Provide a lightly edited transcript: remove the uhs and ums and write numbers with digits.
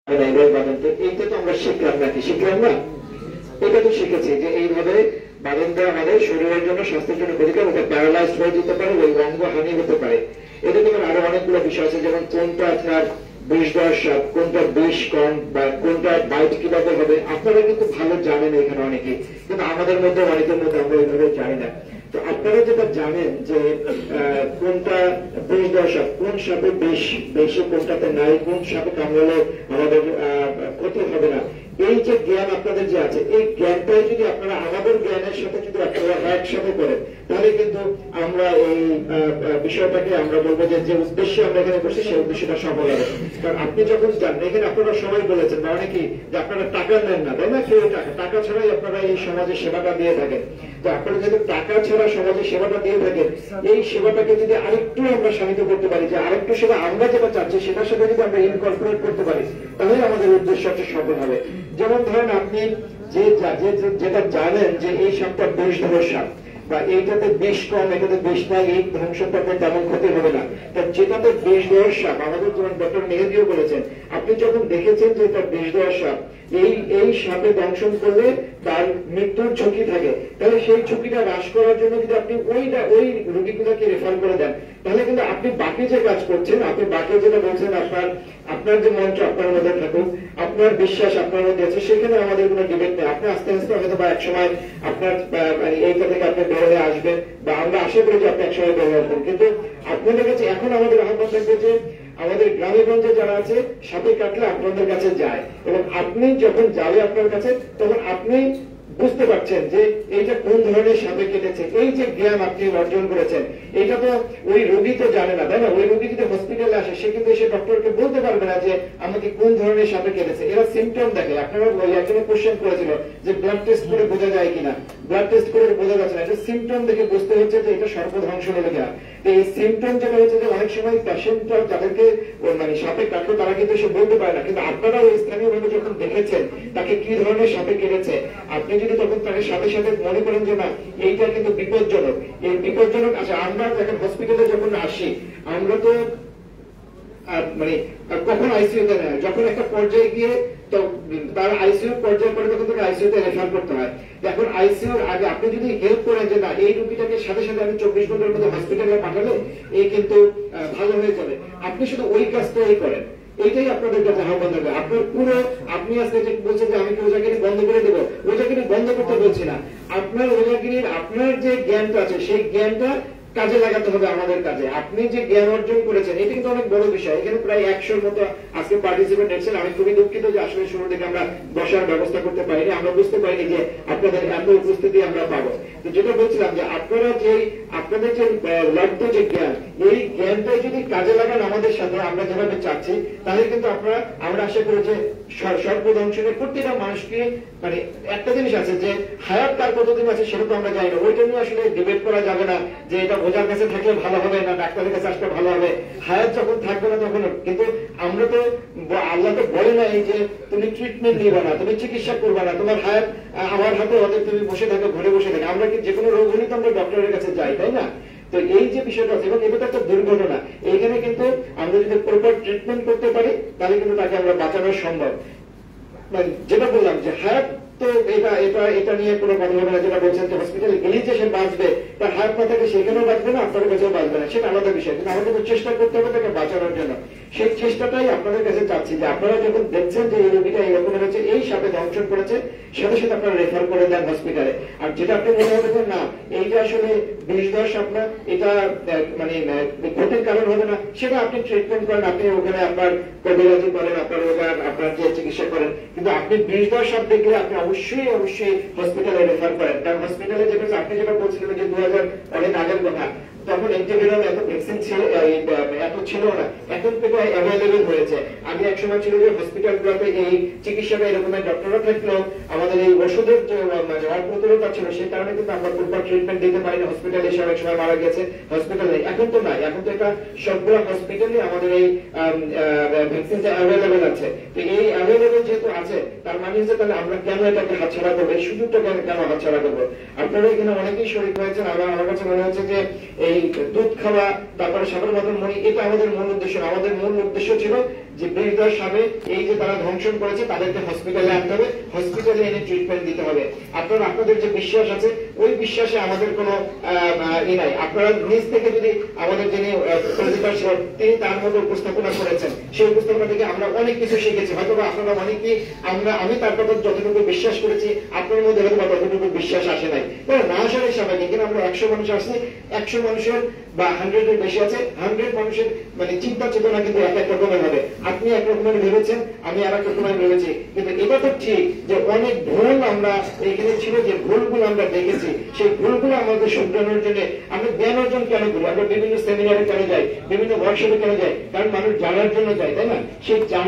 এইটা তো আমরা শিখলাম নাকি, শিখলাম না? এটা তো শিখেছি যে এইভাবে বাদন দেওয়া আমাদের শরীরের জন্য, স্বাস্থ্যের জন্য ক্ষতিকর, ওটা প্যারালাইজ হয়ে যেতে পারে, ওই অঙ্গ হানি হতে পারে। এটা তোমার আরো অনেকগুলো বিষয় আছে, যেমন কোনটা আপনার বিষ দেওয়ার সাপ, কোনটা বিষ কম, বা কোনটা বাইট কিভাবে হবে, আপনারা কিন্তু ভালো জানেন এখানে অনেকেই, কিন্তু আমাদের মধ্যে অনেকের মধ্যে আমরা ওইভাবে জানি না। তো আপনারা যেটা জানেন যে কোনটা বিষ দেওয়ার সাপ, কোন সাপে বিষ বেশি, কোনটাতে নাই, কোন সাপে কামড়ালে আমাদের ক্ষতি হবে না, এই যে জ্ঞান আপনাদের যে আছে, এই জ্ঞানটাই যদি আপনারা আমাদের জ্ঞানের সাথে যদি আপনারা একসাথে করেন, তাহলে কিন্তু আমরা এই বিষয়টাকে আমরা বলবো যে উদ্দেশ্যে আমরা এখানে বসে সেই উদ্দেশ্যটা সফল হবে। কারণ আপনি যখন জানেন, এখানে আপনারা সবাই বলেছেন বা অনেকেই যে আপনারা টাকা নেন না, তাই না? কেউ টাকা ছাড়াই আপনারা এই সমাজে সেবাটা দিয়ে থাকেন। তো আপনারা যদি টাকা ছাড়া সমাজে সেবাটা দিয়ে থাকেন, এই সেবাটাকে যদি আরেকটু আমরা শামিত করতে পারি, যে আরেকটু সেবা আমরা যেটা চাচ্ছি সেটার সাথে যদি আমরা ইনকর্পোরেট করতে পারি, তাহলে আমাদের উদ্দেশ্যটা সফল হবে। যেমন ধরেন আপনি যেটা জানেন যে এই সাপটা বিষ ধরার সাপ, বা এইটাতে বিষ কম, এটাতে বিষ নাই, এই ধ্বংস করবেন তেমন ক্ষতি হবে না। যেটাতে বিষ দেওয়ার সাপ, আমাদের যেমন ডক্টর মেহেদিও বলেছেন, আপনি যখন দেখেছেন যে এটা বিষ দেওয়ার সাপ, এই সাপে দংশন করলে তার মৃত্যুর ঝুঁকি থাকে, তাহলে সেই ঝুঁকিটা হ্রাস করার জন্য যদি আপনি ওই রোগীগুলোকে রেফার করে দেন, তাহলে কিন্তু আপনি বাকি যে কাজ করছেন, আপনি বাকি যেটা বলছেন, আপনার যে মন্ত্র আপনার মধ্যে থাকুক, আপনার বিশ্বাস আপনার মধ্যে আছে, সেখানে আমাদের কোনো ডিবেট নেই। আপনি আস্তে আস্তে হয়তো বা একসময় আপনার এইটা থেকে আপনি বের হয়ে আসবেন, বা আমরা আশা করি যে আপনি একসময় বের হয়ে আসবেন। কিন্তু আপনাদের কাছে এখন আমাদের আহ্বান থাকবে যে আমাদের গ্রামে গঞ্জে যারা আছে, সাপে কাটলে আপনাদের কাছে যায়, এবং আপনি যখন যাবে আপনার কাছে, তখন আপনি বুঝতে পারছেন যে এইটা কোন ধরনের সাপে কেটেছে। এই যে জ্ঞান আপনি অর্জন করেছেন, এটা তো ওই রোগী তো জানে না, তাই না? ওই রোগী যদি হসপিটালে আসে, সে কিন্তু এসে ডক্টরকে বলতে পারবে না যে আমাকে কোন ধরনের সাপে কেটেছে। এরা সিমটম দেখে। আপনারা একজন কোশ্চেন করেছিল যে ব্লাড টেস্ট করে বোঝা যায় কিনা, ব্লাড টেস্ট করে বোঝা যাচ্ছে না, এটা সিমটম দেখে বুঝতে হচ্ছে যে এটা সর্বধ্বংস হলো কিনা। এই সিমটম যেটা হচ্ছে যে অনেক সময় পেশেন্টরা যাদেরকে সাপে কাটলো, তারা কিন্তু এসে বলতে পারে না, কিন্তু আপনারা ওই স্থানীয় ভাবে যখন দেখেছেন তাকে কি ধরনের সাপে কেটেছে, আপনি যদি তখন তাকে সাথে সাথে মনে করেন যে না এইটা কিন্তু বিপজ্জনক, এই বিপজ্জনক। আচ্ছা, আমরা যখন হসপিটালে যখন আসি, আমরা তো কখন আইসিইউতে নেয়, যখন একটা পর্যায়ে গিয়ে তো তার আইসিইউ পর্যায়ে পরে তখন তাকে আইসিইউতে রেফার করতে হয়। এখন আইসিইউর আগে আপনি যদি হেল্প করেন যে না এই রোগীটাকে সাথে সাথে আমি 24 ঘন্টার মধ্যে হসপিটালে পাঠালে এই কিন্তু ভালো হয়ে যাবে, আপনি শুধু ওই কাজটাই করেন। এইটাই আপনাদের কাছে আহ্বান থাকবে। আপনার পুরো আপনি আজকে যে বলছেন যে আমি কি ওজাগিরি বন্ধ করে দেবো, ওজাগিরি বন্ধ করতে বলছি না। আপনার ওজাগিরির আপনার যে জ্ঞানটা আছে, সেই জ্ঞানটা কাজে লাগাতে হবে আমাদের কাজে। আপনি যে জ্ঞান অর্জন করেছেন, এটা কিন্তু অনেক বড় বিষয়। এখানে প্রায় 100-র মতো আজকে পার্টিসিপেন্ট এসেছেন। আমি খুবই দুঃখিত যে আসলে শুরু থেকে আমরা বসার ব্যবস্থা করতে পারিনি, আমরা বুঝতে পারিনি যে আপনাদের এত উপস্থিতি আমরা পাবো। তো যেটা বলছিলাম যে আপনাদের যে লব্ধ যে জ্ঞান, এই জ্ঞানটাই যদি কাজে লাগান আমাদের সাথে, আমরা যেভাবে চাচ্ছি, তাহলে কিন্তু আমরা আশা করি যে সর্বধ্বংসনের প্রত্যেকটা মানুষকে একটা জিনিস আছে যে হায়াত তার কতদিন আছে সেটা তো আমরা জানি না, ওইটা নিয়ে আসলে ডিবেট করা যাবে না যে এটা বোঝার কাছে থাকলে ভালো হবে না ডাক্তারের কাছে আসলে ভালো হবে। হায়াত যখন থাকবে না তখন, কিন্তু আমরা তো আল্লাহ তো বলে না এই যে তুমি ট্রিটমেন্ট নিবে না, তুমি চিকিৎসা করবে না, তোমার হায়াত আমার হাতে হতে, তুমি বসে থাকো, ঘরে বসে থাকো। আমরা কি যে কোনো রোগ হলে তো আমরা ডক্টরের কাছে যাই, তাই না? তো এই যে বিষয়টা আছে, এবং এটা তো একটা দুর্ঘটনা, এইখানে কিন্তু আমরা যদি প্রপার ট্রিটমেন্ট করতে পারি, তাহলে কিন্তু তাকে আমরা বাঁচানো সম্ভব। যেটা বললাম যে হায়াত তো এটা নিয়ে কোনো কথা হবে না। যেটা বলছেন যে হসপিটালে গেলেই যে সে বাঁচবে, তার হায়াত না থাকে সেখানেও বাঁচবে না, আপনার কাছেও বাঁচবে না, সেটা আলাদা বিষয়। কিন্তু আমাদের চেষ্টা করতে হবে তাকে বাঁচানোর জন্য। সেই চেষ্টাটাই আপনাদের কাছে চাচ্ছি যে আপনারা যখন দেখছেন যে এই রোগীটা এইরকম হয়েছে, এই সাপে দংশন করেছে, সাথে সাথে আপনারা রেফার করে দেন হসপিটালে। আর যেটা আপনি মনে হবে যে না এইটা আসলে বিষ দেওয়ার সাপ না, এটা ক্ষতির কারণ হবে না, সেটা আপনি ট্রিটমেন্ট করেন, আপনি ওখানে আপনার কবিরাজি করেন, আপনার যে চিকিৎসা করেন। কিন্তু আপনি বিষ দেওয়ার সাপ দেখলে আপনি অবশ্যই হসপিটালে রেফার করেন। কারণ হসপিটালে যেটা আপনি যেটা বলছিলেন যে 2000 অনেক আগের কথা, তখন অ্যান্টিভাইরাল এত ভ্যাকসিন ছিল, এত ছিল না, এখন থেকে অ্যাভেলেবেল হয়েছে। আগে এক সময় ছিল যে হসপিটালগুলোতে এই চিকিৎসাটা এরকম ডক্টররা থাকলেও আমাদের এই ওষুধের যে অপ্রতুলতা ছিল, সেই কারণে কিন্তু আমরা প্রপার ট্রিটমেন্ট দিতে পারি না। হসপিটালে এসে অনেক সময় মারা গেছে, হসপিটালে এখন তো নাই, এখন তো এটা সবগুলো হসপিটালে আমাদের এই ভ্যাকসিনটা অ্যাভেলেবেল আছে। তো এই অ্যাভেলেবেল যেহেতু আছে, তার মানে হচ্ছে তাহলে আমরা কেন এটাকে হাতছাড়া করবো, এই সুযোগটা কেন হাতছাড়া করবো? আপনারা এখানে অনেকেই শরীর হয়েছেন। আমার কাছে মনে হচ্ছে যে এই দুধ খাওয়া, তারপরে সাপের মতন মরি, এটা আমাদের মূল উদ্দেশ্য। আমাদের মূল উদ্দেশ্য ছিল যে বৃহদর সামনে এই যে তারা ধ্বংসন করেছে তাদেরকে হসপিটালে আনতে হবে, হসপিটালে এনে ট্রিটমেন্ট দিতে হবে। আপনারা আপনাদের যে বিশ্বাস আছে ওই বিশ্বাসে আমাদের কোনো নাই। আপনারা নিজ থেকে যদি আমাদের যিনি প্রেসিডেন্ট ছিলেন তিনি তার মতো উপস্থাপনা করেছেন, সেই উপস্থাপনা থেকে আমরা অনেক কিছু শিখেছি। হয়তো আপনারা অনেকেই আমি তার কথা যতটুকু বিশ্বাস করেছি আপনার মধ্যে হয়তো ততটুকু বিশ্বাস আসে নাই, না আসার স্বাভাবিক। কিন্তু আমরা 100 মানুষ আসছি, 100 মানুষের বা 100 এর বেশি আছে, 100 মানুষের মানে চিন্তা চেতনা কিন্তু এক এক রকমের হবে। আপনি এক রকমের ভেবেছেন, আমি আর এক রকমের ভেবেছি, কিন্তু এটা তো ঠিক যে অনেক ভুল আমরা এখানে ছিল, যে ভুলগুলো আমরা দেখেছি সেই ভুলগুলো আমাদের শুধরানোর জন্য আমরা জ্ঞান অর্জন কেন করি, আমরা বিভিন্ন সেমিনারে কেন যাই, বিভিন্ন ওয়ার্কশপে কেন যাই, কারণ মানুষ জানার জন্য যায়, তাই না? সেই